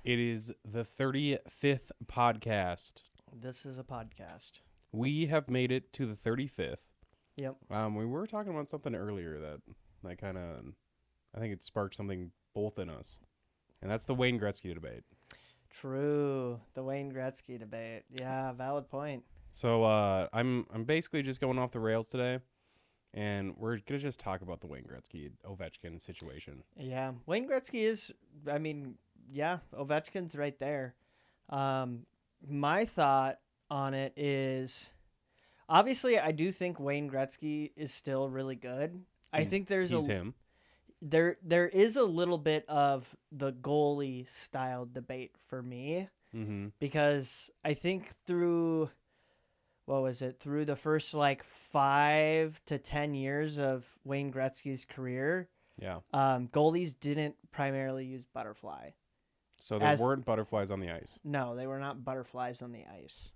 It is the 35th podcast. This is a podcast. We have made it to the 35th. Yep. We were talking about something earlier that kind of, I think it sparked something both in us. And that's the Wayne Gretzky debate. True. The Wayne Gretzky debate. Yeah, valid point. So I'm basically just going off the rails today. And we're going to just talk about the Wayne Gretzky Ovechkin situation. Yeah. Wayne Gretzky is, Ovechkin's right there. My thought on it is, obviously, I do think Wayne Gretzky is still really good. I think He's him. There is a little bit of the goalie style debate for me Mm-hmm. because I think through the first 5 to 10 years of Wayne Gretzky's career, Yeah. goalies didn't primarily use butterfly. So there weren't butterflies on the ice. No, they were not butterflies on the ice.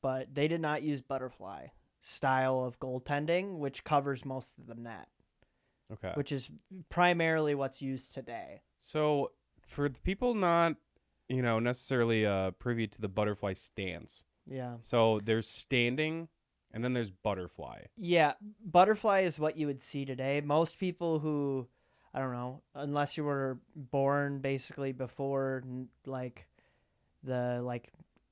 But they did not use butterfly style of goaltending, which covers most of the net, Okay. which is primarily what's used today. So for the people not, necessarily privy to the butterfly stance. Yeah. So there's standing and then there's butterfly. Yeah, butterfly is what you would see today. Most people who, I don't know, unless you were born basically before the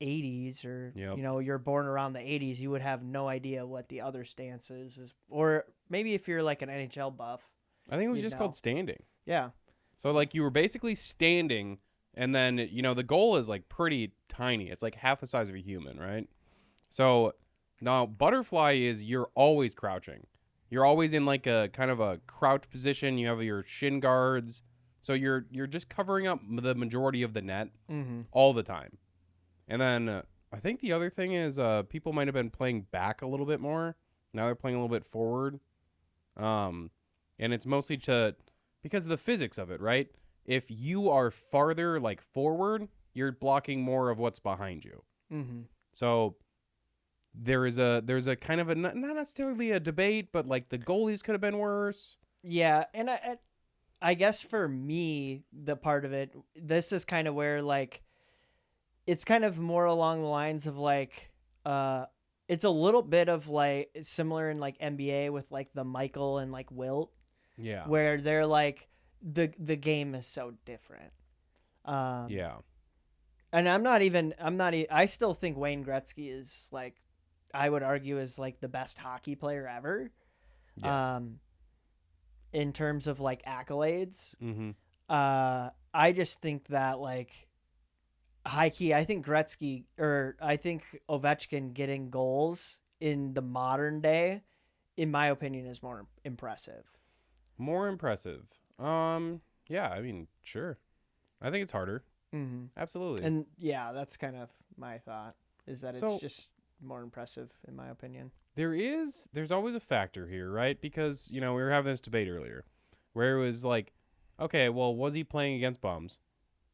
80s or Yep. You're born around the 80s, you would have no idea what the other stance is, or maybe if you're like an NHL buff. I think it was You'd just know. called standing. Yeah. So you were basically standing and then, the goal is pretty tiny. It's half the size of a human, right? So now butterfly is you're always crouching. You're always in a kind of a crouch position. You have your shin guards. So you're just covering up the majority of the net Mm-hmm. all the time. And then I think the other thing is people might have been playing back a little bit more. Now they're playing a little bit forward. And it's mostly because of the physics of it, right? If you are farther forward, you're blocking more of what's behind you. Mm-hmm. So there's a kind of not necessarily a debate, but the goalies could have been worse. Yeah, and I guess for me, the part of it, this is kind of where it's kind of more along the lines of it's a little bit of similar in NBA with the Michael and Wilt, Yeah. where they're the game is so different. Yeah. And I still think Wayne Gretzky is I would argue is the best hockey player ever. Yes. In terms of accolades. Mm-hmm. I just think that high key, I think Ovechkin getting goals in the modern day, in my opinion, is more impressive. More impressive. Yeah, I mean, sure. I think it's harder. Mm-hmm. Absolutely. And yeah, that's kind of my thought, is that So- it's just more impressive in my opinion. There's always a factor here, right? Because, we were having this debate earlier where it was okay, well, was he playing against bums?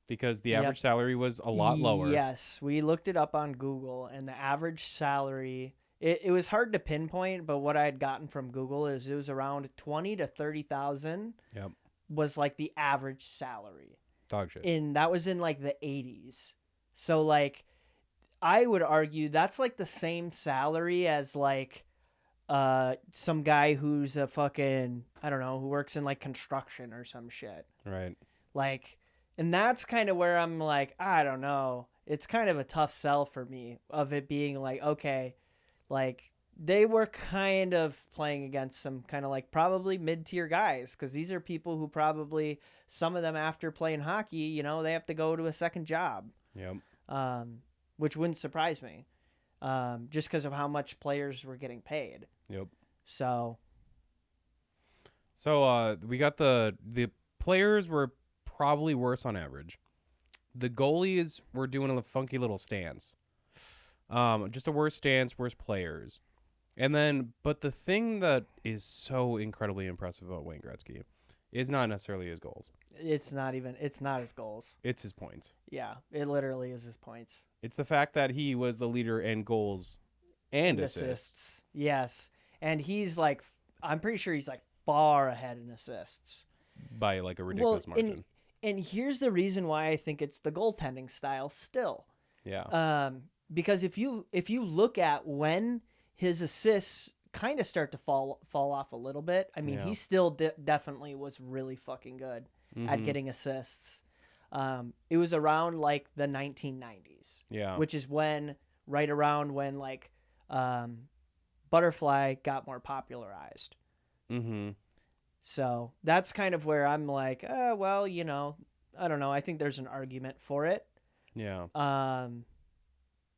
Because the average salary was a lot lower. Yes, we looked it up on Google, and the average salary, it was hard to pinpoint, but what I had gotten from Google is it was around 20 to 30,000. Yep. Was the average salary. Dog shit. That was in the 80s. So I would argue that's the same salary as some guy who's a fucking, I don't know, who works in construction or some shit. Right. And that's kind of where I'm I don't know. It's kind of a tough sell for me of it being okay, they were kind of playing against some kind of probably mid-tier guys, because these are people who probably, some of them after playing hockey, they have to go to a second job. Yep. Which wouldn't surprise me, just because of how much players were getting paid. Yep. So we got the players were probably worse on average. The goalies were doing a funky little stance. Just a worse stance, worse players. And then, but the thing that is so incredibly impressive about Wayne Gretzky is not necessarily his goals. it's not his goals. It's his points. Yeah, it literally is his points. It's the fact that he was the leader in goals and assists. Yes. And he's I'm pretty sure he's far ahead in assists. By a ridiculous margin. And here's the reason why I think it's the goaltending style still. Yeah. Because if you look at when his assists kind of start to fall off a little bit, I mean, Yeah. he still definitely was really fucking good at Mhm. getting assists. It was around like the 1990s, Yeah. which is right around when like Butterfly got more popularized. Mhm. So that's kind of where I'm like, well, you know, I don't know. I think there's an argument for it. Yeah.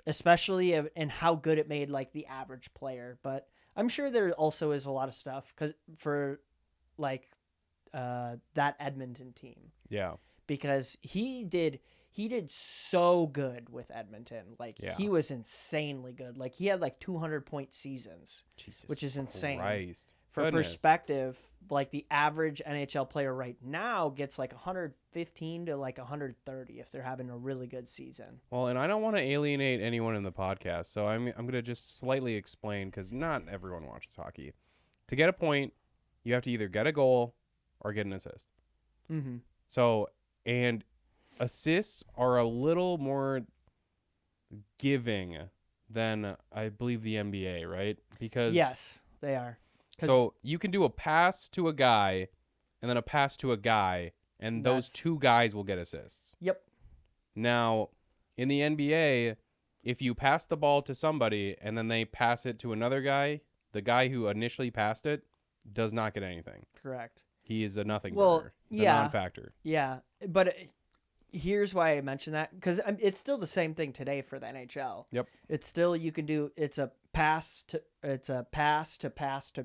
Especially in how good it made like the average player. But I'm sure there also is a lot of stuff for like that Edmonton team, Yeah. because he did so good with Edmonton. Like Yeah. he was insanely good. Like he had like 200-point seasons. Jesus Which is insane. Christ. For Goodness. perspective, like the average NHL player right now gets like 115 to like 130 if they're having a really good season. Well, and I don't want to alienate anyone in the podcast, so I'm going to just slightly explain, because not everyone watches hockey. To get a point, you have to either get a goal or get an assist. Mm-hmm. So, and assists are a little more giving than I believe the NBA, right? Because Yes, they are. so you can do a pass to a guy and then a pass to a guy, and those That's- two guys will get assists. Yep. Now, in the NBA, if you pass the ball to somebody and then they pass it to another guy, the guy who initially passed it does not get anything. Correct. He is a nothing Well, burger. He's yeah. a non-factor. Yeah, but here's why I mention that, because it's still the same thing today for the NHL. Yep. It's still, you can do, it's a pass to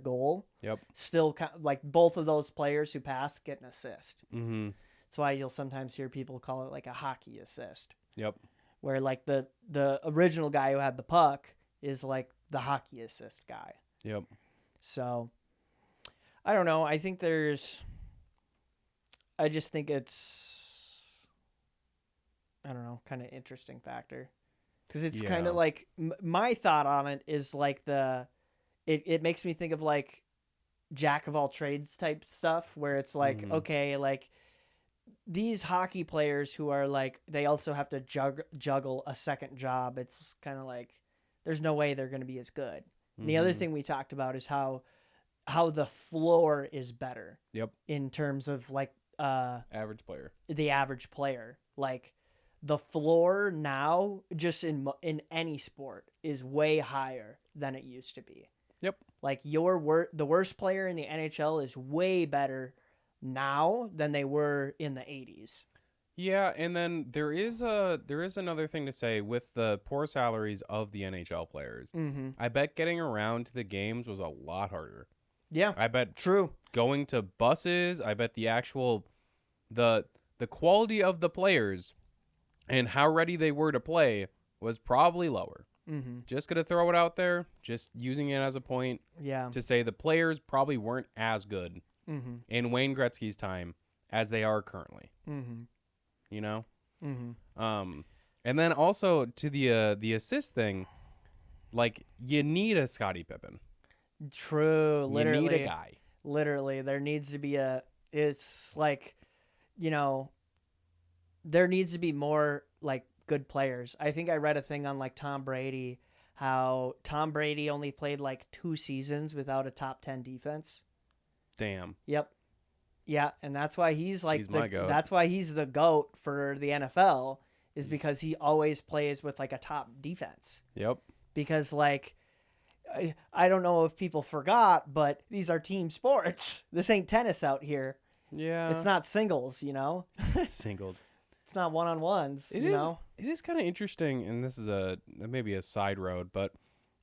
goal. Yep. Still like both of those players who pass get an assist. Mm-hmm. That's why you'll sometimes hear people call it like a hockey assist, Yep. where like the original guy who had the puck is like the hockey assist guy. Yep. So I don't know. I just think it's, I don't know, kind of interesting factor, because it's kind Yeah. of like my thought on it is like it makes me think of like jack of all trades type stuff, where it's like, Mhm. okay, like these hockey players who are like, they also have to juggle a second job. It's kind of like there's no way they're going to be as good. And the other Mhm. thing we talked about is how the floor is better. Yep. In terms of like Average player. the average player. Like the floor now, just in any sport, is way higher than it used to be. Yep. Like the worst player in the NHL is way better now than they were in the 80s. Yeah, and then there is another thing to say with the poor salaries of the NHL players. Mm-hmm. I bet getting around to the games was a lot harder. Yeah, I bet true. going to buses, I bet the actual the quality of the players and how ready they were to play was probably lower. Mm-hmm. Just gonna throw it out there, just using it as a point Yeah. to say the players probably weren't as good Mm-hmm. in Wayne Gretzky's time as they are currently. Mm-hmm. You know? Mm-hmm. And then also to the assist thing, like you need a Scottie Pippen. True. Literally. You need a guy. Literally, there needs to be it's like, you know, there needs to be more like good players. I think I read a thing on like Tom Brady, how Tom Brady only played like 2 seasons without a top 10 defense. Damn. Yep. Yeah, and that's why he's like He's my goat. that's why he's the GOAT for the NFL, is because he always plays with like a top defense. Yep. Because like I don't know if people forgot, but these are team sports. This ain't tennis out here. Yeah. It's not singles, you know? singles. It's not one-on-ones, It you is. know? It is kind of interesting, and this is maybe a side road, but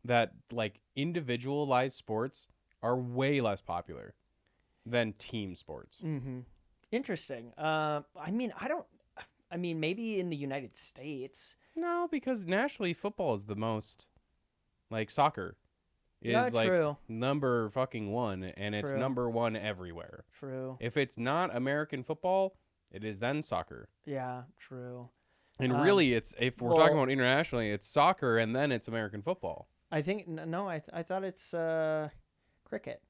that like individualized sports are way less popular than team sports. Mm-hmm. Interesting. I mean, maybe in the United States. No, because nationally football is the most, like soccer is Yeah, like true. number fucking one, and it's True. number one everywhere. True. If it's not American football, it is then soccer. Yeah, true. And really, it's if we're talking well- about internationally, it's soccer and then it's American football. I think no, I thought it's cricket.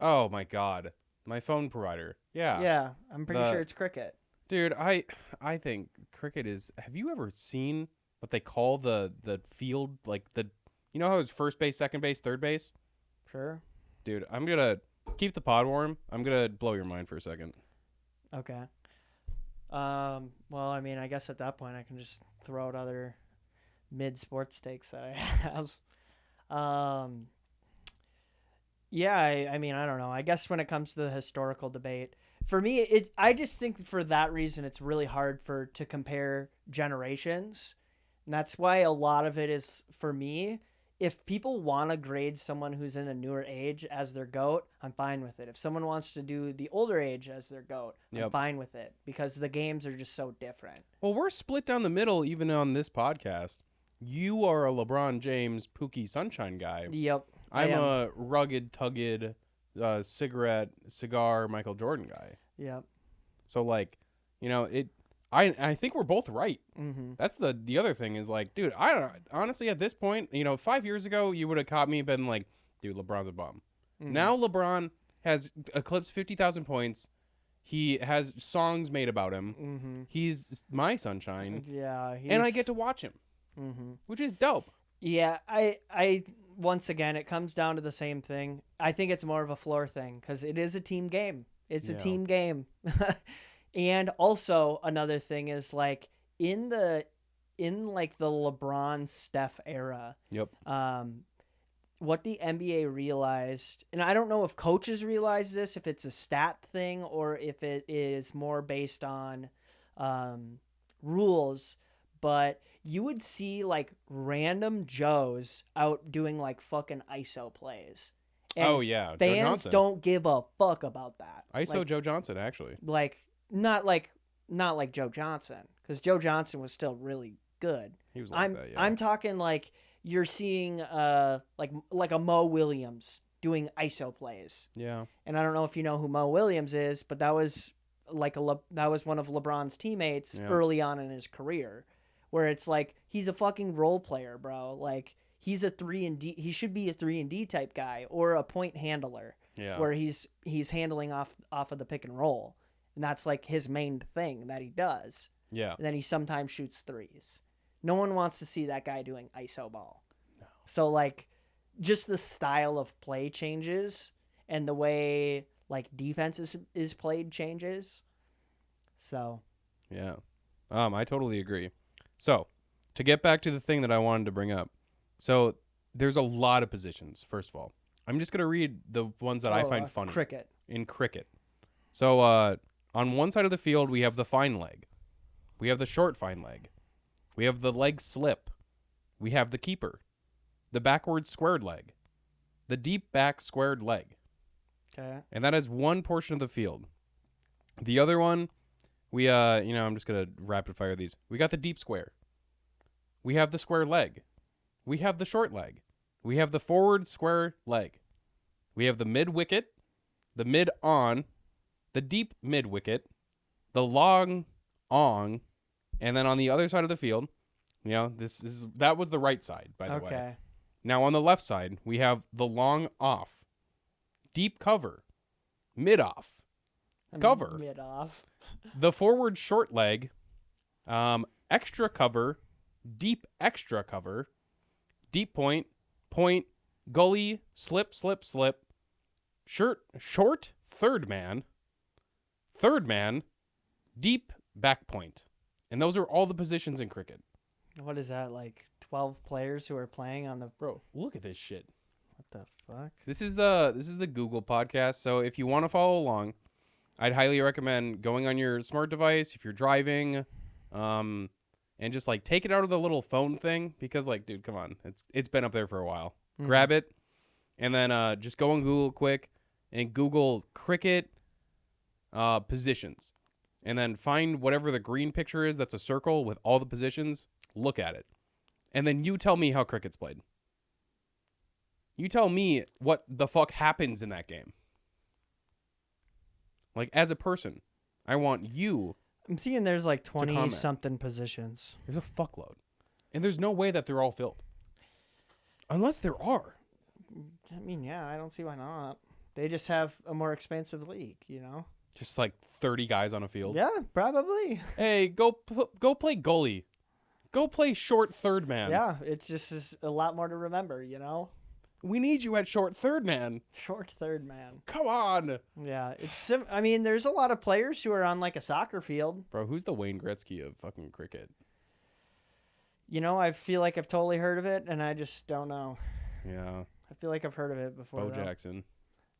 Oh my god, my phone provider. Yeah. Yeah, I'm pretty The- sure it's cricket. Dude, I think cricket is. Have you ever seen what they call the field, like you know how it's first base, second base, third base? Sure. Dude, I'm gonna keep the pod warm. I'm gonna blow your mind for a second. Okay. Well, I mean, I guess at that point I can just throw out other mid sports takes that I have. Yeah, I mean, I don't know. I guess when it comes to the historical debate, for me, I just think for that reason it's really hard to compare generations. And that's why a lot of it is, for me, if people want to grade someone who's in a newer age as their GOAT, I'm fine with it. If someone wants to do the older age as their GOAT, I'm fine with it, because the games are just so different. Well, we're split down the middle even on this podcast. You are a LeBron James, Pookie Sunshine guy. Yep. I'm a rugged, tugged, cigar Michael Jordan guy. Yep. So, like, you know, I think we're both right. Mm-hmm. That's the other thing is, like, dude, I don't honestly at this point, you know, 5 years ago you would have caught me been like, dude, LeBron's a bum. Mm-hmm. Now LeBron has eclipsed 50,000 points. He has songs made about him. Mm-hmm. He's my sunshine. Yeah. And I get to watch him, Mm-hmm. which is dope. Yeah, I once again, it comes down to the same thing. I think it's more of a floor thing because it is a team game. It's a team game. And also another thing is, like, in like the LeBron Steph era. Yep. What the NBA realized, and I don't know if coaches realize this, if it's a stat thing or if it is more based on rules, but you would see like random Joes out doing like fucking ISO plays. And oh yeah, Joe fans Johnson. don't give a fuck about that. ISO like, Joe Johnson actually. Like not like Joe Johnson, because Joe Johnson was still really good. He was like that. Yeah. I'm talking like you're seeing like a Mo Williams doing ISO plays. Yeah. And I don't know if you know who Mo Williams is, but that was that was one of LeBron's teammates early on in his career, where it's like he's a fucking role player, bro. Like he's a 3-and-D. He should be a 3-and-D type guy or a point handler. Yeah. Where he's handling off of the pick and roll, and that's like his main thing that he does. Yeah. And then he sometimes shoots threes. No one wants to see that guy doing ISO ball. No. So like, just the style of play changes and the way like defense is played changes. So. Yeah. I totally agree. So, to get back to the thing that I wanted to bring up. So, there's a lot of positions, first of all. I'm just going to read the ones that I find funny. Cricket. In cricket. So, on one side of the field, we have the fine leg. We have the short fine leg. We have the leg slip. We have the keeper. The backward squared leg. The deep back squared leg. Okay. And that is one portion of the field. The other one, we, I'm just going to rapid fire these. We got the deep square. We have the square leg. We have the short leg. We have the forward square leg. We have the mid wicket, the mid on, the deep mid wicket, the long on, and then on the other side of the field, that was the right side, by the way. Okay. Now on the left side, we have the long off, deep cover, mid off, cover, Mid off. the forward short leg, extra cover, deep extra cover, deep point, gully, slip, short, third man, deep back point. And those are all the positions in cricket. What is that, like 12 players who are playing on the... Bro, look at this shit. What the fuck? This is the Google podcast. So if you want to follow along, I'd highly recommend going on your smart device if you're driving, and just like take it out of the little phone thing, because like, dude, come on, it's been up there for a while. Mm-hmm. Grab it, and then just go on Google quick and Google cricket positions, and then find whatever the green picture is that's a circle with all the positions. Look at it, and then you tell me how cricket's played. You tell me what the fuck happens in that game. Like, as a person, I want you. I'm seeing there's like 20-something positions. There's a fuckload. And there's no way that they're all filled. Unless there are. I mean, yeah, I don't see why not. They just have a more expansive league, you know? Just like 30 guys on a field. Yeah, probably. Hey, go play goalie. Go play short third man. Yeah, it's just is a lot more to remember, you know? We need you at short third man. Short third man. Come on. Yeah, I mean, there's a lot of players who are on like a soccer field. Bro, who's the Wayne Gretzky of fucking cricket? You know, I feel like I've totally heard of it, and I just don't know. Yeah. I feel like I've heard of it before. Bo though. Jackson.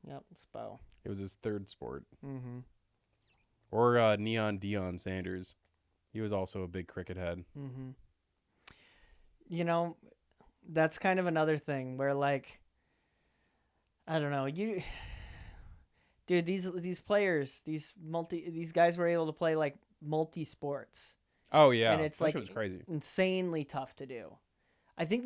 Yep, it's Bo. It was his third sport. Mm-hmm. Or Neon Dion Sanders. He was also a big cricket head. Mm-hmm. You know, that's kind of another thing where, like, I don't know, dude, these players, these guys were able to play like multi sports. Oh yeah, and it's that like shit was crazy. Insanely tough to do. I think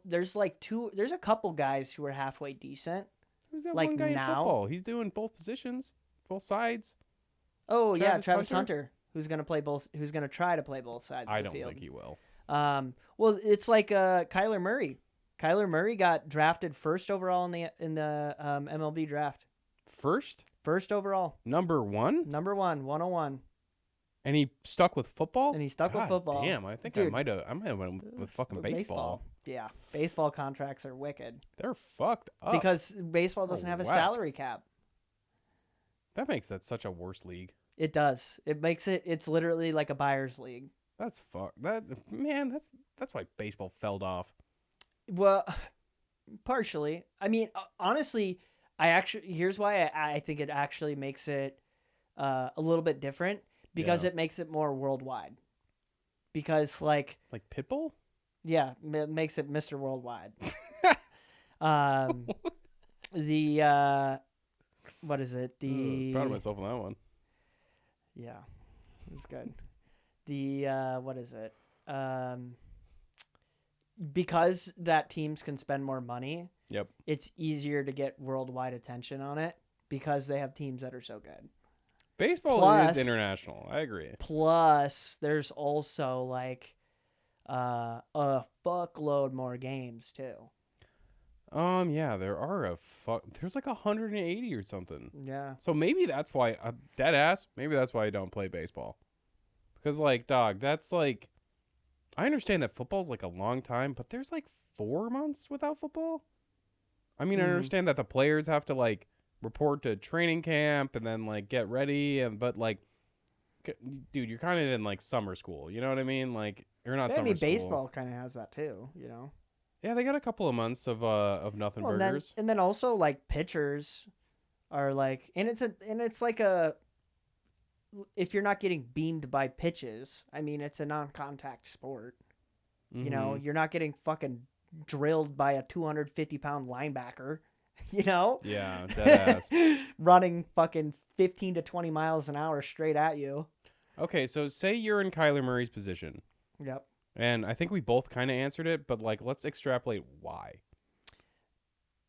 there's a couple guys who are halfway decent. Who's that like one guy in now? football? He's doing both positions, both sides. Oh yeah, Travis Travis Hunter? Hunter, who's gonna play both. Who's gonna try to play both sides I of the don't field. think he will. Well, it's like Kyler Murray. Kyler Murray got drafted first overall in the MLB draft. First overall, number one, number 101, and he stuck with football. and he stuck with God football. Damn, I think Dude. I might have went with fucking baseball. Yeah, baseball contracts are wicked They're fucked up because baseball doesn't have a whack. salary cap. That makes that such a worse league. It does. It makes it's literally like a buyer's league. That's why baseball fell off. Well, partially. I mean, honestly, here's why I think it actually makes it a little bit different because Yeah. it makes it more worldwide. Because like Pitbull. yeah, it makes it Mr. Worldwide. What is it? Proud of myself on that one. Yeah, it was good. What is it? Because that teams can spend more money. Yep. It's easier to get worldwide attention on it because they have teams that are so good. Baseball Plus- is international. I agree. Plus, there's also like a fuckload more games too. Yeah, there's like 180 or something. Yeah. So maybe that's why dead ass. Maybe that's why I don't play baseball. Because like, dog, that's like, I understand that football's like a long time, but there's like 4 months without football. I mean, I Mhm. understand that the players have to like report to training camp and then like get ready, but like, dude, you're kind of in like summer school. You know what I mean? Like, you're not I summer mean, school. baseball kind of has that too, you know. Yeah, they got a couple of months of nothing Well, burgers. and then also like pitchers are like, and it's like if you're not getting beamed by pitches, I mean, it's a non-contact sport. You know, Mhm. you're not getting fucking drilled by a 250-pound linebacker. You know, Yeah, dead ass. running fucking 15 to 20 miles an hour straight at you. Okay, so say you're in Kyler Murray's position. Yep. And I think we both kind of answered it, but like, let's extrapolate why.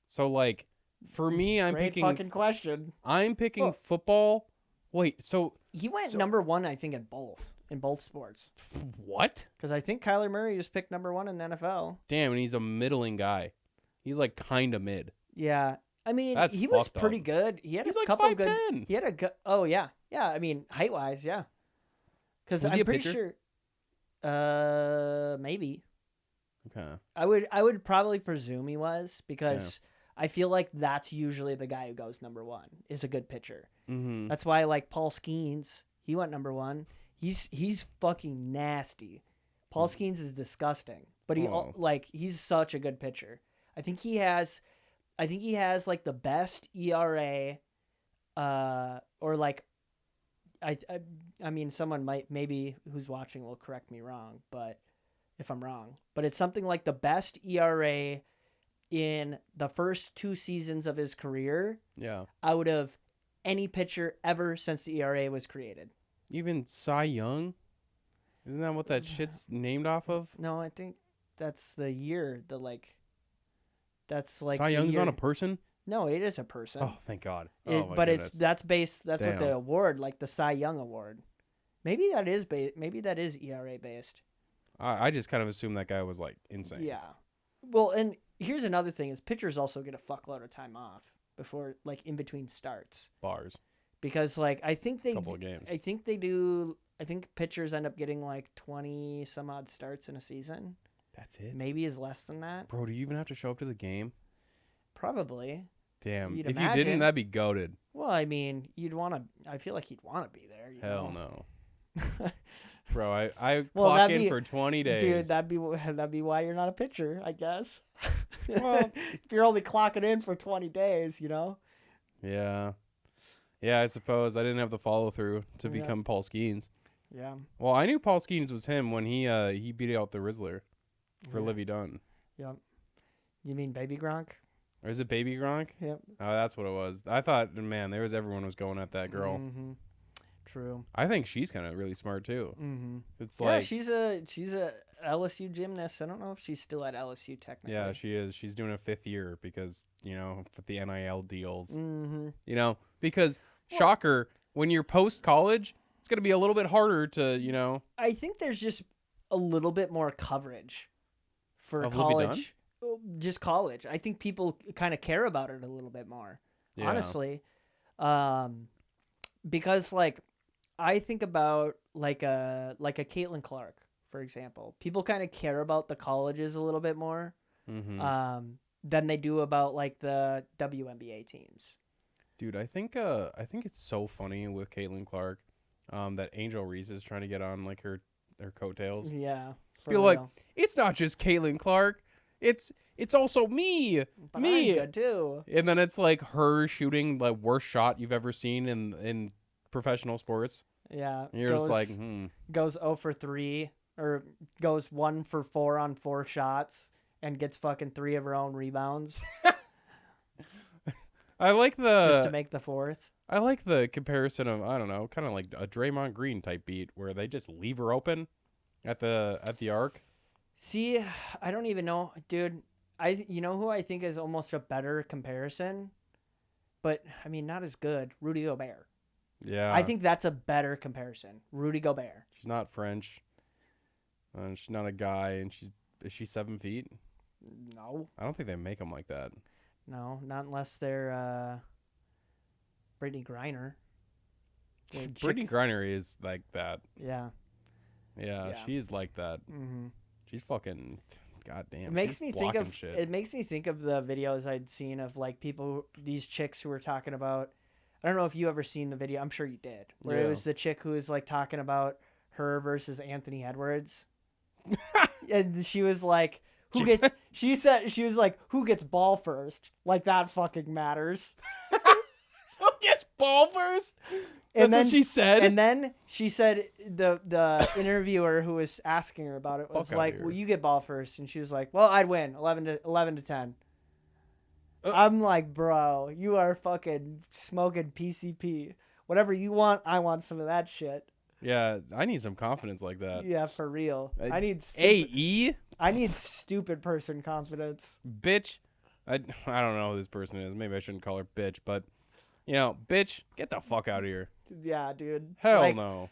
So like, for me, I'm Great picking fucking question. I'm picking football. Wait, so He went So- number one, I think, in both sports. what? Because I think Kyler Murray just picked number one in the NFL. Damn, and he's a middling guy. He's like kind of mid. Yeah, I mean, That's he was fucked up. pretty good. He had He's a like couple good. 5'10". He had a good. Oh yeah, yeah. I mean, height wise, yeah. Because Was he I'm a pretty pitcher? sure. Maybe. Okay. I would probably presume he was because I feel like that's usually the guy who goes number one is a good pitcher. Mm-hmm. That's why like Paul Skeens, he went number one. He's fucking nasty. Paul Skeens is disgusting, but Oh. he's such a good pitcher. I think he has like the best ERA, or like, I mean, someone might maybe who's watching will correct me wrong, but if I'm wrong, but it's something like the best ERA in the first 2 seasons of his career Yeah. out of any pitcher ever since the ERA was created. Even Cy Young. Isn't that what that shit's named off of? No, I think that's the year. That's like Cy the Young's year. on a person. No, it is a person. Oh, thank God. But that's based. That's what the Damn. award, like the Cy Young Award. Maybe that is Maybe that is ERA based. I just kind of assumed that guy was like insane. Yeah. Well, and here's another thing: is pitchers also get a fuckload of time off before, like in between starts, Bars. because like I think Couple of games. I think they do. I think pitchers end up getting like 20 some odd starts in a season. That's it. Maybe is less than that. Bro, do you even have to show up to the game? Probably. Damn. You'd If you imagine. didn't, that'd be goated. Well, I mean, you'd want to. I feel like you'd want to be there. Hell know? no. Bro, I Well, clock that'd in be- for 20 days. Dude, that'd be why you're not a pitcher, I guess. Well- if you're only clocking in for 20 days, you know. Yeah. Yeah, I suppose I didn't have the follow through to Yeah. become Paul Skeens. Yeah. Well, I knew Paul Skeens was him when he beat out the Rizzler for Yeah. Livy Dunn. Yep. You mean Baby Gronk? Or is it Baby Gronk? Yep. Oh, that's what it was. I thought, man, everyone was going at that girl. Mm-hmm. True. I think she's kind of really smart too. Mm-hmm. It's Yeah, like, she's a LSU gymnast. I don't know if she's still at LSU technically. yeah, she is. She's doing a 5th year because with the NIL deals. Mm-hmm. Because Well- shocker, when you're post college, it's gonna be a little bit harder to I think there's just a little bit more coverage for Of Livy Dunn? college. Just college. I think people kind of care about it a little bit more. Yeah. Honestly, because like I think about like a Caitlin Clark, for example. People kind of care about the colleges a little bit more Mm-hmm. than they do about like the WNBA teams. Dude, I think it's so funny with Caitlin Clark, that Angel Reese is trying to get on like her coattails. Yeah, for Feel like real. it's not just Caitlin Clark, it's also me. But me. I'm good too. And then it's like her shooting the worst shot you've ever seen in professional sports. Yeah, And you're just like, goes 0 for 3 or goes 1 for 4 on 4 shots and gets fucking 3 of her own rebounds I like just to the make the 4th. I like the comparison of, I don't know, kind of like a Draymond Green type beat where they just leave her open at the arc. See, I don't even know, dude. You know who I think is almost a better comparison, but I mean not as good. Rudy Gobert. Yeah. I think that's a better comparison. Rudy Gobert. she's not French. And she's not a guy, and is she 7 feet? No, I don't think they make them like that. no, not unless they're Brittany Griner. The Brittany chick- Griner is like that. Yeah. Yeah, Yeah. she's like that. Mm-hmm. She's fucking goddamn. It makes she's me think blocking of shit. it makes me think of the videos I'd seen of like these chicks who were talking about. I don't know if you ever seen the video. I'm sure you did. Where Yeah. it was the chick who was like talking about her versus Anthony Edwards, and she was like, "Who gets?" She was like, "Who gets ball first? Like that fucking matters." Who gets ball first? And That's then what she said. And then she said the interviewer who was asking her about it was Fuck outta like, here. "Well, you get ball first," and she was like, "Well, I'd win 11 to 10." Uh. I'm like, bro, you are fucking smoking PCP. Whatever you want, I want some of that shit. Yeah, I need some confidence like that. Yeah, for real. I need AE, I need stupid person confidence. bitch. I don't know who this person is. Maybe I shouldn't call her bitch, but bitch, get the fuck out of here. Yeah, dude. Hell Like, no.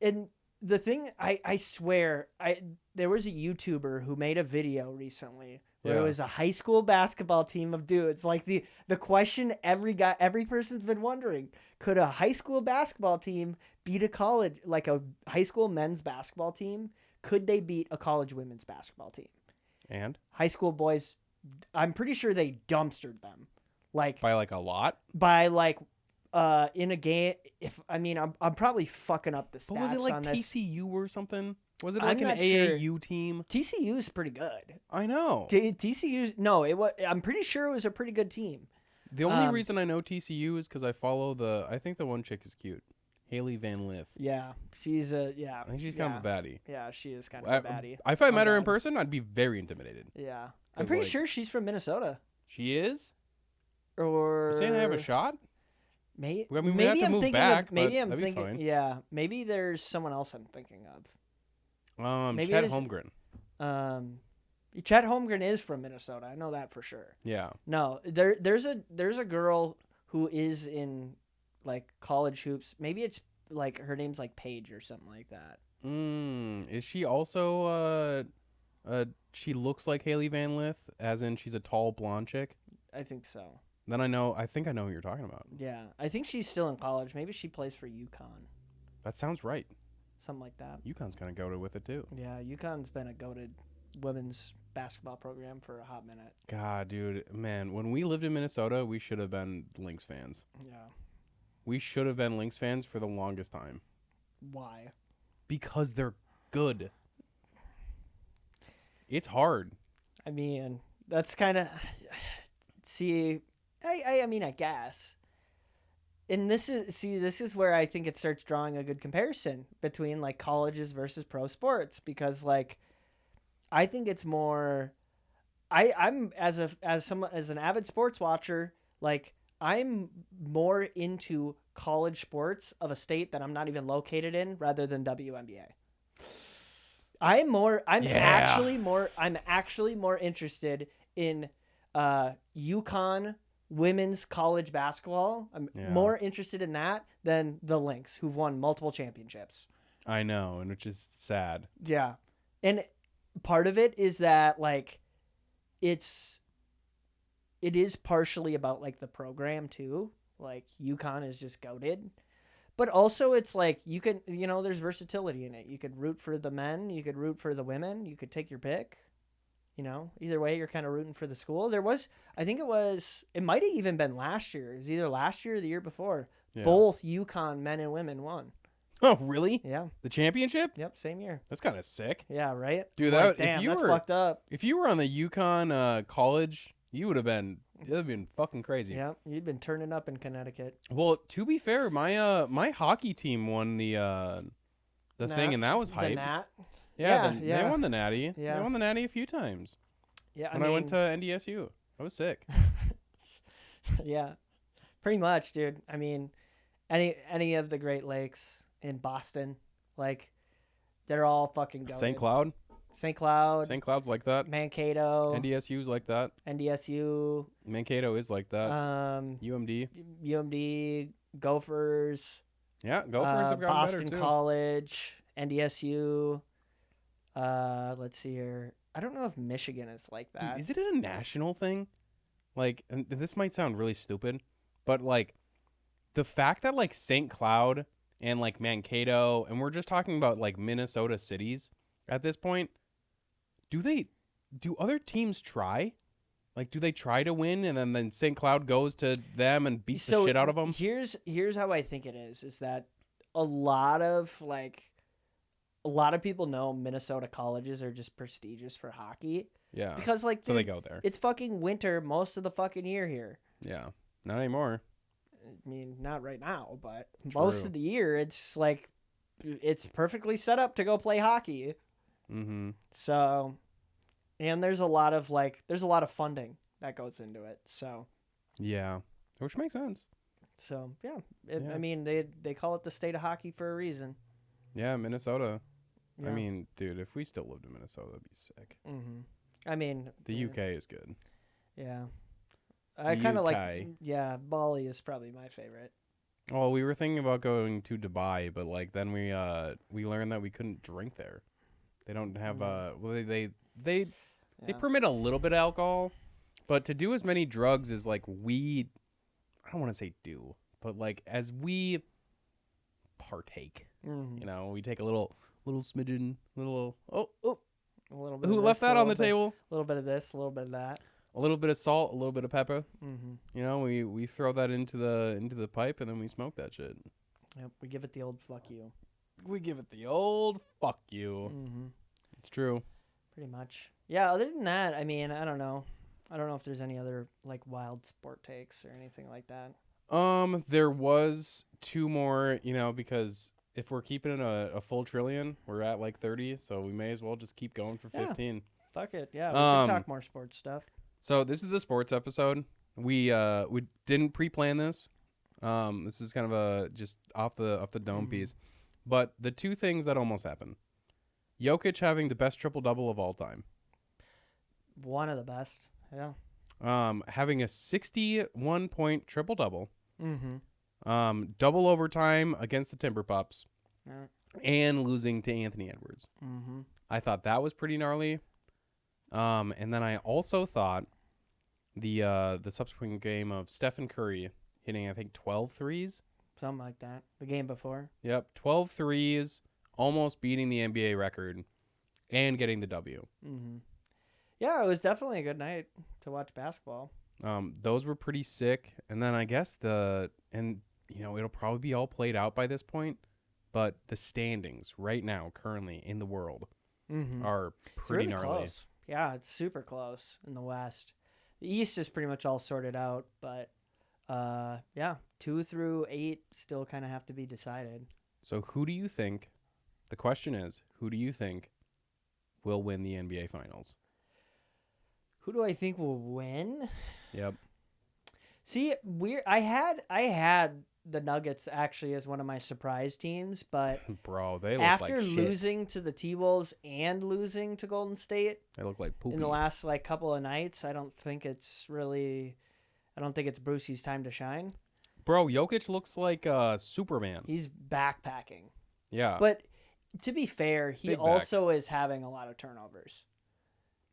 And the thing, I swear, there was a YouTuber who made a video recently where Yeah. it was a high school basketball team of dudes. Like the question every person's been wondering: could a high school basketball team beat a college, like a high school men's basketball team? Could they beat a college women's basketball team? And High school boys, I'm pretty sure they dumpstered them, like by like a lot. by like. In a game, I'm probably fucking up the stats But was it like on this. TCU or something? Was it I'm like an not sure. AAU team? TCU is pretty good. I know. TCU, no, it was. I'm pretty sure it was a pretty good team. The only um, reason I know TCU is because I follow I think the one chick is cute. Haley Van Lith. Yeah, she's a yeah. I think she's kind of a baddie. Yeah, she is kind of a baddie. If I My met her in bad. person, I'd be very intimidated. Yeah, I'm 'Cause, pretty like- sure she's from Minnesota. She is? Or You're saying I have a shot? Maybe, I mean, we maybe have to I'm move thinking back, of. Maybe but I'm that'd be thinking. fine. Yeah, maybe there's someone else I'm thinking of. Maybe Chet it is- Holmgren. Chet Holmgren is from Minnesota. I know that for sure. Yeah. No, there's a girl who is in like college hoops. Maybe it's like her name's like Paige or something like that. Is she also she looks like Haley Van Lith, as in she's a tall blonde chick? I think so. Then I think I know who you're talking about. Yeah, I think she's still in college. Maybe she plays for UConn, That sounds right. something like that. UConn's kind of goated with it too. Yeah, UConn's been a goated women's basketball program for a hot minute. God, dude, man, when we lived in Minnesota, we should have been Lynx fans. Yeah. We should have been Lynx fans for the longest time Why? because they're good. It's hard. I mean, that's kind of see. I mean, I guess. And this is where I think it starts drawing a good comparison between like colleges versus pro sports, because like I think it's more I'm as an avid sports watcher, like I'm more into college sports of a state that I'm not even located in rather than WNBA. I'm actually more interested in UConn women's college basketball. I'm more interested in that than the Lynx, who've won multiple championships. I know, and which is sad. Yeah. And part of it is that like it is partially about like the program too. Like UConn is just goated. But also it's like you can, there's versatility in it. You could root for the men, you could root for the women, you could take your pick. Either way, you're kind of rooting for the school. It might have even been last year. It was either last year or the year before. Yeah. Both UConn men and women won. Oh, really? Yeah. The championship? Yep, same year. That's kind of sick. Yeah, right? Dude, Like, if you that's were fucked up. If you were on the UConn college, it would have been fucking crazy. Yeah, you'd been turning up in Connecticut. Well, to be fair, my hockey team won the thing, and that was hype. The Nat. Yeah, Yeah, they won the Natty. Yeah. They won the Natty a few times. Yeah, When I went to NDSU, I was sick. yeah, pretty much, dude. I mean, any of the Great Lakes in Boston, like, they're all fucking goated. St. Cloud. St. Cloud. St. Cloud's like that. Mankato. NDSU's like that. NDSU. Mankato is like that. UMD. UMD. Gophers. Yeah, Gophers have gotten Boston better too. College. NDSU. Let's see here. I don't know if Michigan is like that. Dude, is it a national thing? Like, and this might sound really stupid, but like the fact that like St. Cloud and like Mankato, and we're just talking about like Minnesota cities at this point, do other teams try? Like, do they try to win, and then St. Cloud goes to them and beats the shit out of them? Here's how I think it is that a lot of people know Minnesota colleges are just prestigious for hockey. Yeah. Because like, so dude, they go there. It's fucking winter most of the fucking year here. Yeah. Not anymore. I mean, not right now, but True. most of the year it's like it's perfectly set up to go play hockey. Mm-hmm. So, and there's a lot of funding that goes into it. So, yeah, which makes sense. So yeah, Yeah. I mean they call it the state of hockey for a reason. Yeah, Minnesota. Yeah. I mean, dude, if we still lived in Minnesota, that'd be sick. Mm-hmm. I mean, The UK is good. Yeah. I The kind of like, UK. yeah, Bali is probably my favorite. Well, we were thinking about going to Dubai, but like then we learned that we couldn't drink there. They don't have they permit a little bit of alcohol, but to do as many drugs as like we, I don't want to say do, but like as we partake, Mm-hmm. we take a little smidgen, a little bit. who of left this, that a on the little bit- table? A little bit of this, a little bit of that. A little bit of salt, a little bit of pepper. Mm-hmm. We throw that into the pipe and then we smoke that shit. Yep, we give it the old fuck you. We give it the old fuck you. Mm-hmm. It's true. Pretty much. Yeah. Other than that, I mean, I don't know. I don't know if there's any other like wild sport takes or anything like that. There was two more, because if we're keeping it a full trillion, we're at like 30, so we may as well just keep going for 15. Fuck it. Yeah, we can talk more sports stuff. So this is the sports episode. We didn't pre-plan this. This is kind of a just off the dome piece. But the two things that almost happened. Jokic having the best triple-double of all time. One of the best. Yeah. Having a 61-point triple-double. Mm-hmm. Double overtime against the Timber Pups. Yeah. And losing to Anthony Edwards. Mm-hmm. I thought that was pretty gnarly. And then I also thought the subsequent game of Stephen Curry hitting, I think, 12 threes. Something like that. The game before. Yep, 12 threes, almost beating the NBA record and getting the W. Mm-hmm. Yeah, it was definitely a good night to watch basketball. Those were pretty sick. And then I guess it'll probably be all played out by this point, but the standings right now, currently in the world, are pretty really gnarly. Close. Yeah, it's super close in the West. The East is pretty much all sorted out, but 2 through 8 still kind of have to be decided. So who do you think, the question is, who do you think will win the NBA Finals? Who do I think will win? Yep. See, I had the Nuggets actually as one of my surprise teams, but Bro, they look after like shit. losing to the T-Wolves and losing to Golden State They look like poopy. in the last couple of nights, I don't think it's Brucey's time to shine. Bro, Jokic looks like Superman. He's backpacking. Yeah. But to be fair, he Big back. also is having a lot of turnovers.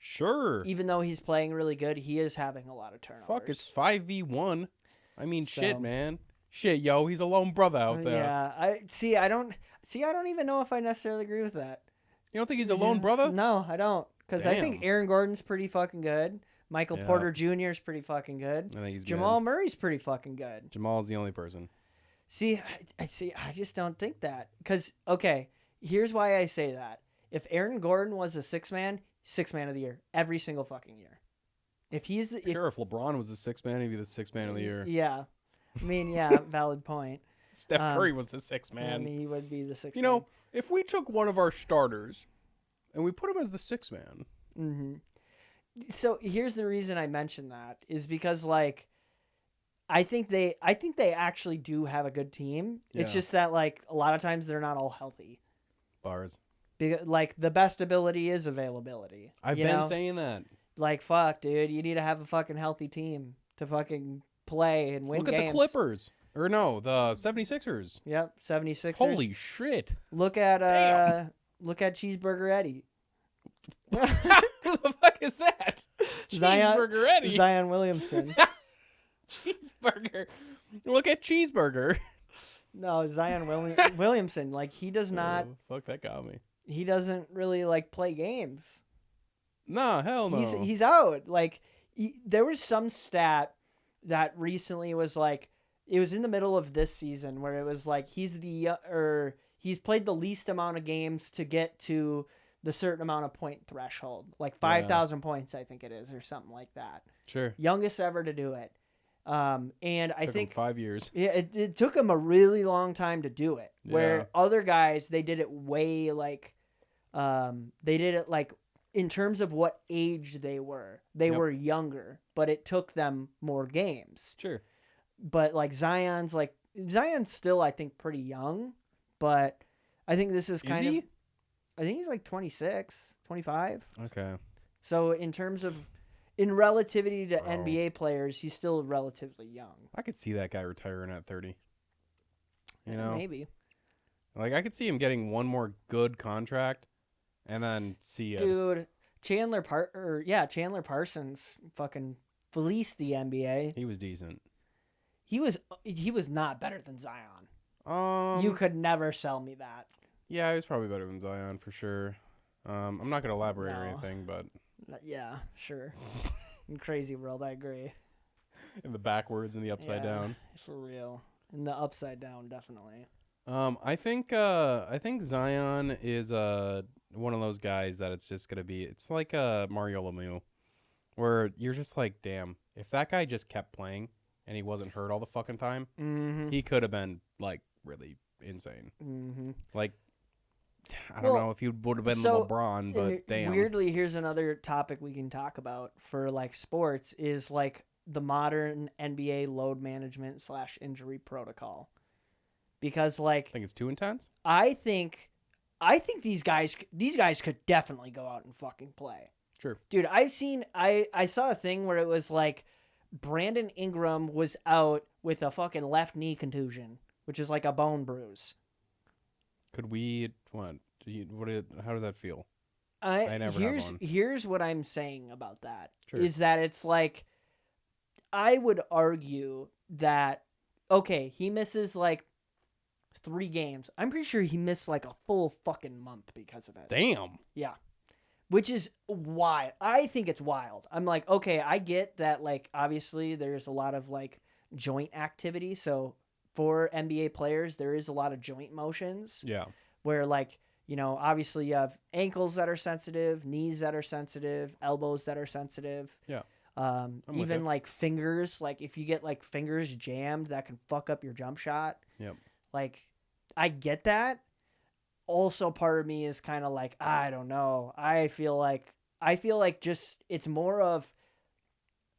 Sure. Even though he's playing really good, he is having a lot of turnovers. Fuck, it's 5v1. I mean, So- shit, man. Shit, yo, he's a lone brother out there. Yeah, I don't even know if I necessarily agree with that. You don't think he's a lone brother? No, I don't. Because I think Damn. Aaron Gordon's pretty fucking good. Michael Yeah. Porter Jr. is pretty fucking good. I think he's Jamal mid. Murray's pretty fucking good. Jamal's the only person. See, I just don't think that. Because, okay, here's why I say that. If Aaron Gordon was a six man of the year, every single fucking year. If he's... Sure, if LeBron was the sixth man, he'd be the sixth man of the year. Yeah. I mean, yeah, valid point. Steph Curry was the sixth man. I mean, he would be the sixth You know, if we took one of our starters and we put him as the sixth man. Mm-hmm. So here's the reason I mentioned that is because I think they actually do have a good team. It's Yeah. just that a lot of times they're not all healthy. Bars. Because, the best ability is availability. I've you been know? saying that. Fuck, dude, you need to have a fucking healthy team to fucking play and win Look games. at the Clippers. Or no, the 76ers. Yep, 76ers. Holy shit. Look at Damn. Cheeseburger Eddie. Who the fuck is that? Zion- Cheeseburger Eddie. Zion Williamson. Cheeseburger. Look at Cheeseburger. No, Zion Williamson. He does not. Oh, fuck, that got me. He doesn't really play games. Nah, hell no. He's out. There was some stat that recently was it was in the middle of this season where it was he's played the least amount of games to get to the certain amount of point threshold, 5,000 points, I think it is, or something like that. Sure. Youngest ever to do it. And I Took him think 5 years. yeah, it took him a really long time to do it. Where Yeah. other guys, they did it way they did it in terms of what age they were. They Yep. were younger, but it took them more games. Sure. But Zion's still, I think, pretty young, but I think this is kind he? of I think he's 26, 25. Okay. So in terms of in relativity to Bro. NBA players, he's still relatively young. I could see that guy retiring at 30. You know? Maybe. I could see him getting one more good contract and then see it. Dude, Chandler Parsons fucking fleeced the NBA. He was decent. He was not better than Zion. You could never sell me that. Yeah, he was probably better than Zion for sure. I'm not gonna elaborate or No. anything, but Yeah, sure. In Crazy World, I agree. in the backwards and the upside Yeah, down. for real. In the upside down, definitely. I think Zion is one of those guys that it's just gonna be. It's like Mario Lemieux, where you're just like, damn, if that guy just kept playing and he wasn't hurt all the fucking time, Mm-hmm. he could have been really insane. Mm-hmm. I don't Well, know if he would have been so, LeBron, but damn. Weirdly, here's another topic we can talk about for sports is the modern NBA load management / injury protocol. Because I think it's too intense. I think these guys could definitely go out and fucking play. Sure. Dude, I saw a thing where it was Brandon Ingram was out with a fucking left knee contusion, which is a bone bruise. Could we? What? How does that feel? I never have one. Here's what I'm saying about that. Sure. Is that it's I would argue that, okay, he misses like 3 games. I'm pretty sure he missed like a full fucking month because of it. Damn. Yeah. Which is wild. I think it's wild. I'm like, okay, I get that, like, obviously there's a lot of like joint activity. So for NBA players, there is a lot of joint motions Yeah. where, like, you know, obviously you have ankles that are sensitive, knees that are sensitive, elbows that are sensitive. Yeah. I'm with Even it. like fingers, like if you get like fingers jammed, that can fuck up your jump shot. Yep. Like, I get that. Also, part of me is kind of like, I don't know. I feel like just it's more of,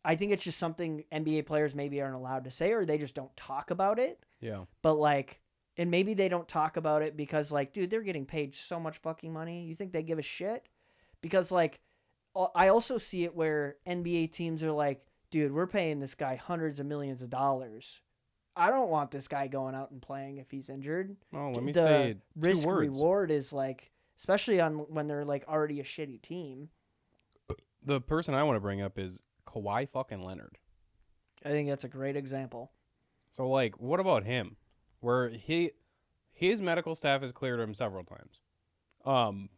I think it's just something NBA players maybe aren't allowed to say, or they just don't talk about it. Yeah. But like, and maybe they don't talk about it because, like, dude, they're getting paid so much fucking money. You think they give a shit? Because, like, I also see it where NBA teams are like, dude, we're paying this guy hundreds of millions of dollars. I don't want this guy going out and playing if he's injured. Oh, let me The say 2 risk words. reward is like, especially on when they're like already a shitty team. The person I want to bring up is Kawhi fucking Leonard. I think that's a great example. So, like, what about him? Where his medical staff has cleared him several times.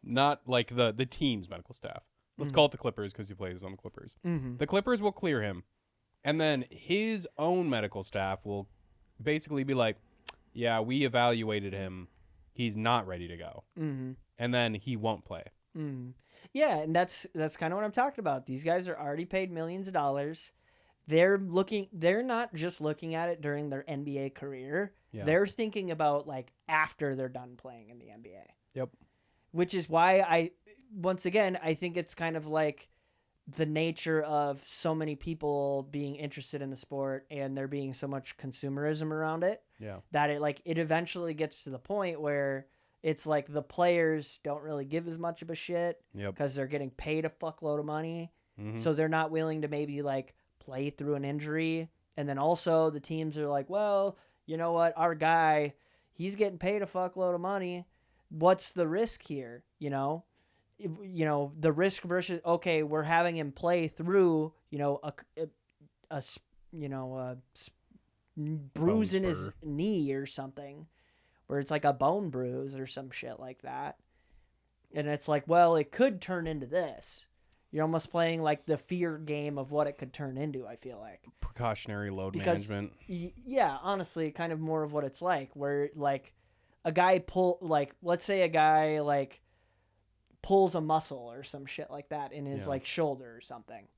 Not like the team's medical staff. Let's call it the Clippers because he plays on the Clippers. Mm-hmm. The Clippers will clear him, and then his own medical staff will basically be like, "Yeah, we evaluated him. He's not ready to go," Mm-hmm. and then he won't play. Mm. Yeah, and that's kind of what I'm talking about. These guys are already paid millions of dollars. They're not just looking at it during their NBA career. Yeah. They're thinking about like after they're done playing in the NBA. Yep. Which is why once again, I think it's kind of like the nature of so many people being interested in the sport and there being so much consumerism around it. Yeah. That it eventually gets to the point where it's like the players don't really give as much of a shit Yep. because they're getting paid a fuckload of money. Mhm. So they're not willing to maybe like play through an injury. And then also the teams are like, well, you know what? Our guy, he's getting paid a fuckload of money. What's the risk here? You know, the risk versus, okay, we're having him play through, a bruise in his spur. knee or something, where it's like a bone bruise or some shit like that. And it's like, well, it could turn into this. You're almost playing like the fear game of what it could turn into, I feel like. Precautionary load Because- management. Yeah, honestly, kind of more of what it's like, where like a guy let's say a guy like pulls a muscle or some shit like that in his Yeah. like shoulder or something.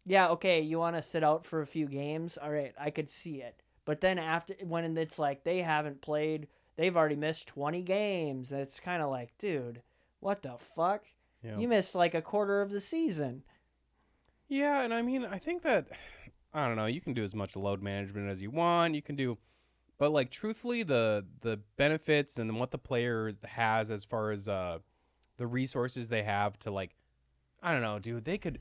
Yeah, okay, you want to sit out for a few games? All right, I could see it. But then after, when it's like they haven't played, they've already missed 20 games. It's kind of like, dude, what the fuck? Yeah. You missed like a quarter of the season. Yeah, and I mean, I think that, I don't know, you can do as much load management as you want. You can do, but like truthfully, the benefits and what the player has as far as the resources they have to, like, I don't know, dude,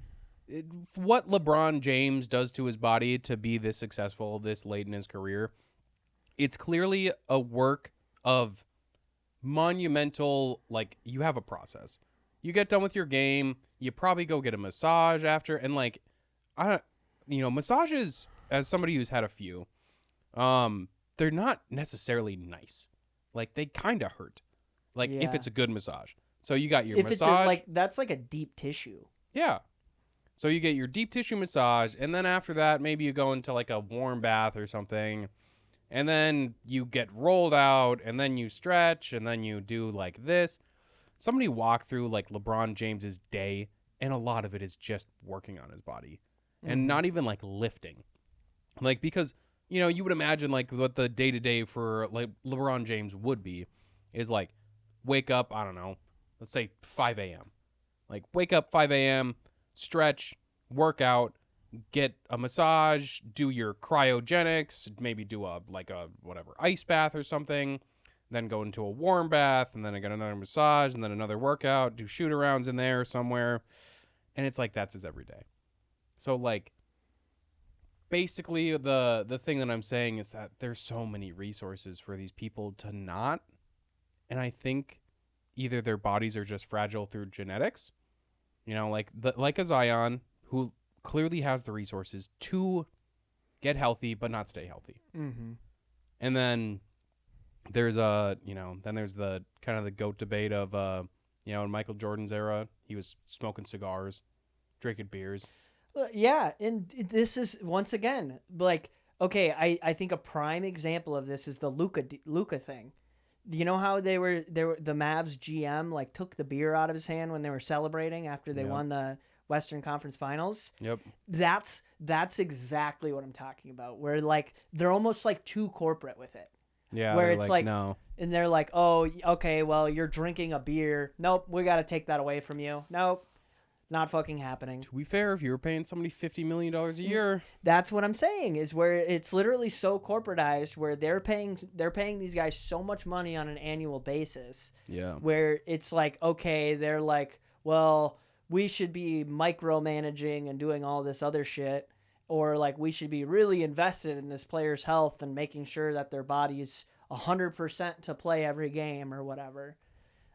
what LeBron James does to his body to be this successful this late in his career, it's clearly a work of monumental, like, you have a process. You get done with your game, you probably go get a massage after, and like, massages, as somebody who's had a few, they're not necessarily nice. Like, they kind of hurt. Like, if Yeah. it's a good massage. So you got your If massage. it's that's like a deep tissue. Yeah. So you get your deep tissue massage, and then after that, maybe you go into like a warm bath or something, and then you get rolled out, and then you stretch, and then you do like this. Somebody walk through like LeBron James's day, and a lot of it is just working on his body and not even like lifting. Like, because, you would imagine like what the day-to-day for like LeBron James would be is like wake up, I don't know, let's say 5 a.m. Like, wake up 5 a.m., stretch, work out, get a massage, do your cryogenics, maybe do a whatever ice bath or something, then go into a warm bath, and then I get another massage, and then another workout, do shoot arounds in there somewhere, and it's like that's his everyday. So like, basically the thing that I'm saying is that there's so many resources for these people to not, and I think either their bodies are just fragile through genetics, like a Zion who clearly has the resources to get healthy but not stay healthy. Mm-hmm. And then there's there's the kind of the GOAT debate of in Michael Jordan's era, he was smoking cigars, drinking beers. Yeah, and this is once again like, okay, I think a prime example of this is the Luka thing. You know how they were the Mavs GM like took the beer out of his hand when they were celebrating after they won the Western Conference Finals? Yep. That's exactly what I'm talking about. Where like they're almost like too corporate with it. Yeah. Where it's like no. And they're like, "Oh, okay, well, you're drinking a beer. Nope, we got to take that away from you. Nope. Not fucking happening." To be fair, if you were paying somebody $50 million a year, that's what I'm saying. Is where it's literally so corporatized, where they're paying these guys so much money on an annual basis. yeah, Where it's like, okay, they're like, well, we should be micromanaging and doing all this other shit, or like we should be really invested in this player's health and making sure that their body's 100% to play every game or whatever.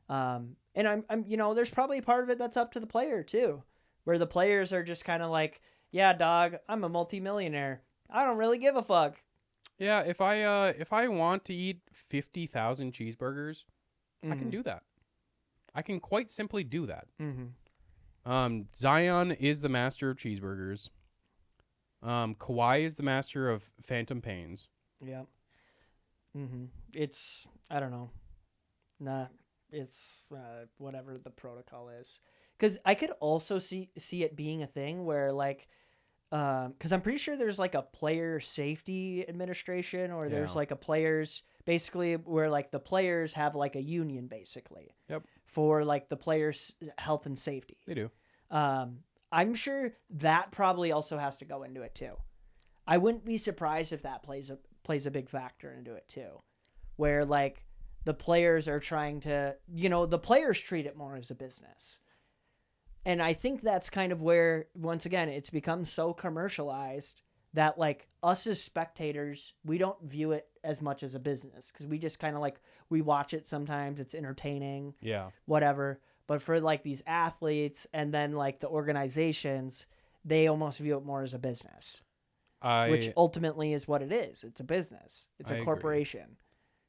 And I'm there's probably part of it that's up to the player too, where the players are just kind of like, yeah, dog, I'm a multimillionaire. I don't really give a fuck. yeah. If I want to eat 50,000 cheeseburgers, I can do that. I can quite simply do that. Mm-hmm. Zion is the master of cheeseburgers. Kawhi is the master of phantom pains. Yeah. Mm-hmm. It's, I don't know. Nah. It's whatever the protocol is, because I could also see it being a thing where like, because I'm pretty sure there's like a player safety administration, or there's like a players basically where like the players have like a union basically. Yep. For like the players' health and safety. They do. I'm sure that probably also has to go into it too. I wouldn't be surprised if that plays a big factor into it too, where like the players are trying to, the players treat it more as a business. And I think that's kind of where, once again, it's become so commercialized that like us as spectators, we don't view it as much as a business, because we just kind of like, we watch it sometimes, it's entertaining, whatever. But for like these athletes and then like the organizations, they almost view it more as a business, which ultimately is what it is. It's a business. It's a corporation. Agree.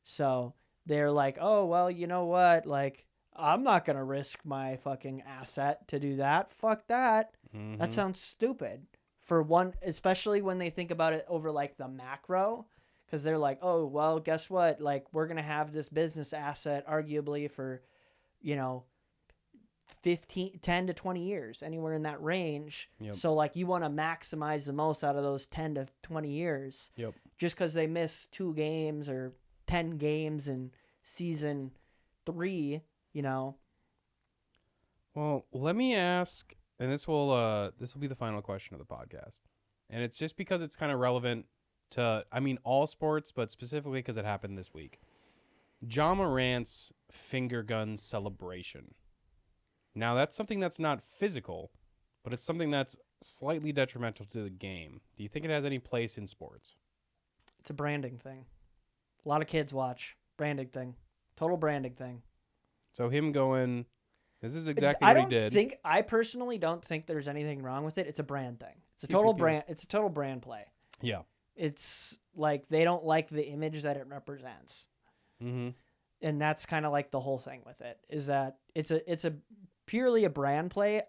So they're like, oh, well, you know what? Like, I'm not going to risk my fucking asset to do that. Fuck that. Mm-hmm. That sounds stupid. For one, especially when they think about it over like the macro, because they're like, oh, well, guess what? Like, we're going to have this business asset arguably for, 10 to 20 years, anywhere in that range. Yep. So like you want to maximize the most out of those 10 to 20 years. Yep. Just because they miss 2 games or 10 games in season 3, Well, let me ask, and this will be the final question of the podcast, and it's just because it's kind of relevant to, all sports, but specifically because it happened this week. Ja Morant's finger gun celebration. Now, that's something that's not physical, but it's something that's slightly detrimental to the game. Do you think it has any place in sports? It's a branding thing. A lot of kids watch. Branding thing. Total branding thing. So him going, this is exactly what he did. I personally don't think there's anything wrong with it. It's a brand thing. It's a total brand. It's a total brand play. Yeah. It's like they don't like the image that it represents. Mm-hmm. And that's kind of like the whole thing with it, is that it's a purely a brand play.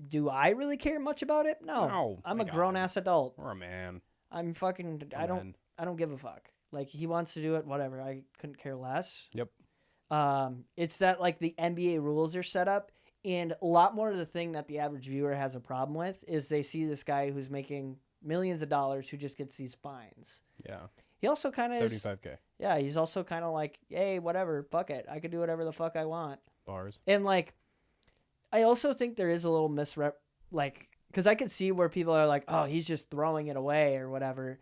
Do I really care much about it? No. I'm a grown ass adult. Or a man. I'm fucking. I don't give a fuck. Like, he wants to do it, whatever. I couldn't care less. Yep. It's that like the NBA rules are set up, and a lot more of the thing that the average viewer has a problem with is they see this guy who's making millions of dollars who just gets these fines. Yeah. He also kind of $75K. Yeah, he's also kind of like, hey, whatever, fuck it. I could do whatever the fuck I want. Bars. And like, I also think there is a little because I could see where people are like, oh, he's just throwing it away or whatever.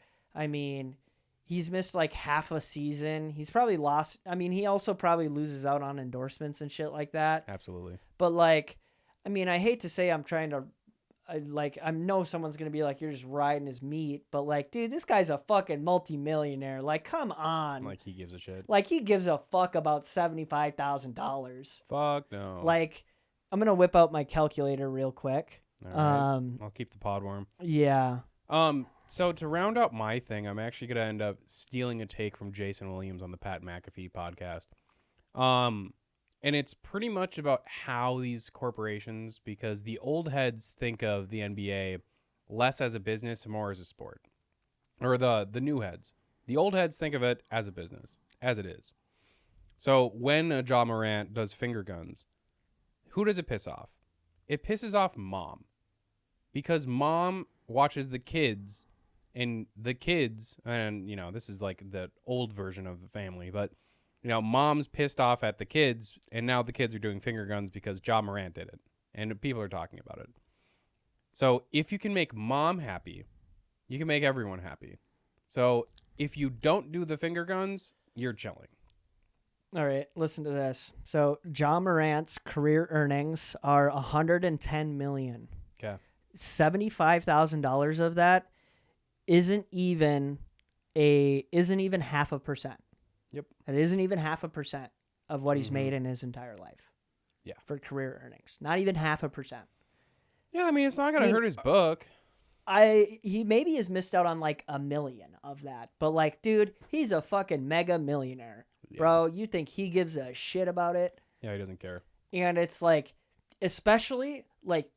He's missed like half a season. He's probably lost. He also probably loses out on endorsements and shit like that. Absolutely. But like, I hate to say I'm trying to, I know someone's going to be like, you're just riding his meat. But like, dude, this guy's a fucking multimillionaire. Like, come on. Like, he gives a shit. Like, he gives a fuck about $75,000. Fuck no. Like, I'm going to whip out my calculator real quick. All right. I'll keep the pod warm. Yeah. So to round out my thing, I'm actually gonna end up stealing a take from Jason Williams on the Pat McAfee podcast. And it's pretty much about how these corporations, because the old heads think of the NBA less as a business and more as a sport, or the new heads. The old heads think of it as a business, as it is. So when a Ja Morant does finger guns, who does it piss off? It pisses off mom, because mom watches the kids, and the kids, and this is like the old version of the family, but mom's pissed off at the kids, and now the kids are doing finger guns because Ja Morant did it, and people are talking about it. So if you can make mom happy, you can make everyone happy. So if you don't do the finger guns, you're chilling. All right, listen to this. So Ja Morant's career earnings are $110 million. Okay. $75,000 of that isn't even 0.5%. Yep. It isn't even 0.5% of what he's made in his entire life. Yeah. For career earnings. Not even 0.5%. Yeah, I mean, it's not gonna hurt his book. He maybe has missed out on like $1 million of that. But like, dude, he's a fucking mega millionaire. Yeah. Bro, you think he gives a shit about it? Yeah, he doesn't care. And it's like, especially like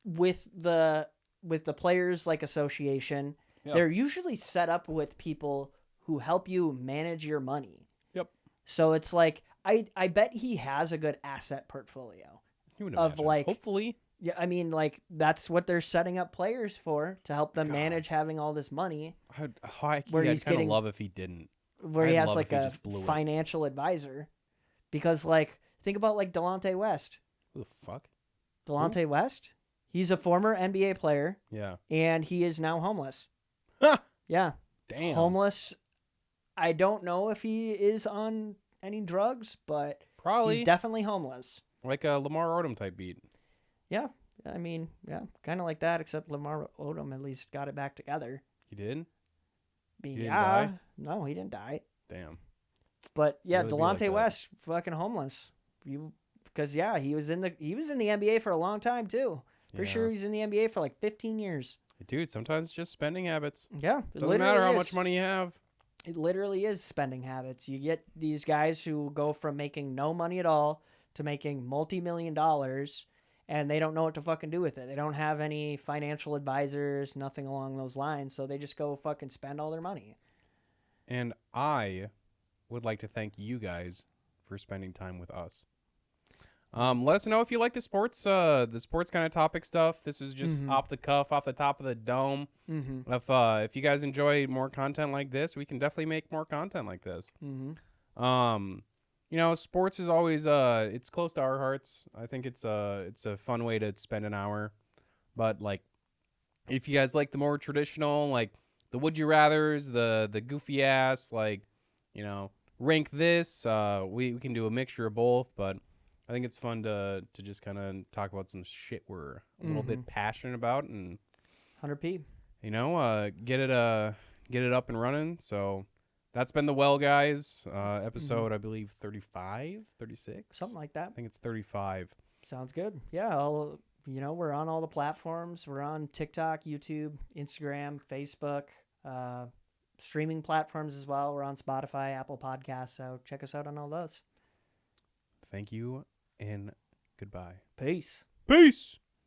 with the players like association, Yeah. they're usually set up with people who help you manage your money. Yep. So it's like I bet he has a good asset portfolio You would of imagine. like, hopefully. yeah, I mean, like that's what they're setting up players for, to help them God. manage having all this money, I'd Where he's kind of getting- love if he didn't. where he I'd has love like if he a just blew it. financial advisor. Because like, think about like Delonte West. Who the fuck? Delonte West, he's a former NBA player, Yeah. and he is now homeless. Yeah, Damn. homeless. I don't know if he is on any drugs, but Probably he's definitely homeless. like a Lamar Odom type beat. Yeah, I mean, yeah, kind of like that, except Lamar Odom at least got it back together. He did? I mean, He didn't yeah, die? no, he didn't die. Damn. But yeah, Really be like Delonte that. West, fucking homeless. Because yeah, he was in the NBA for a long time too. Pretty Yeah. sure he's in the NBA for like 15 years. Dude, sometimes it's just spending habits. Yeah, it Doesn't literally matter how is. much money you have. It literally is spending habits. You get these guys who go from making no money at all to making multi-million dollars, and they don't know what to fucking do with it. They don't have any financial advisors, nothing along those lines, so they just go fucking spend all their money. And I would like to thank you guys for spending time with us. Let us know if you like the sports kind of topic stuff. This is just off the cuff, off the top of the dome. Mm-hmm. If you guys enjoy more content like this, we can definitely make more content like this. Mm-hmm. Sports is always it's close to our hearts. I think it's a fun way to spend an hour. But like, if you guys like the more traditional, like the would you rather's, the goofy ass, like, rank this, we can do a mixture of both. But I think it's fun to just kind of talk about some shit we're a little bit passionate about, and 100p. get it up and running. So that's been the Well Guys episode, I believe 35, 36, Something like that. I think it's 35. Sounds good. Yeah, we're on all the platforms. We're on TikTok, YouTube, Instagram, Facebook, streaming platforms as well. We're on Spotify, Apple Podcasts, so check us out on all those. Thank you and goodbye. Peace. Peace.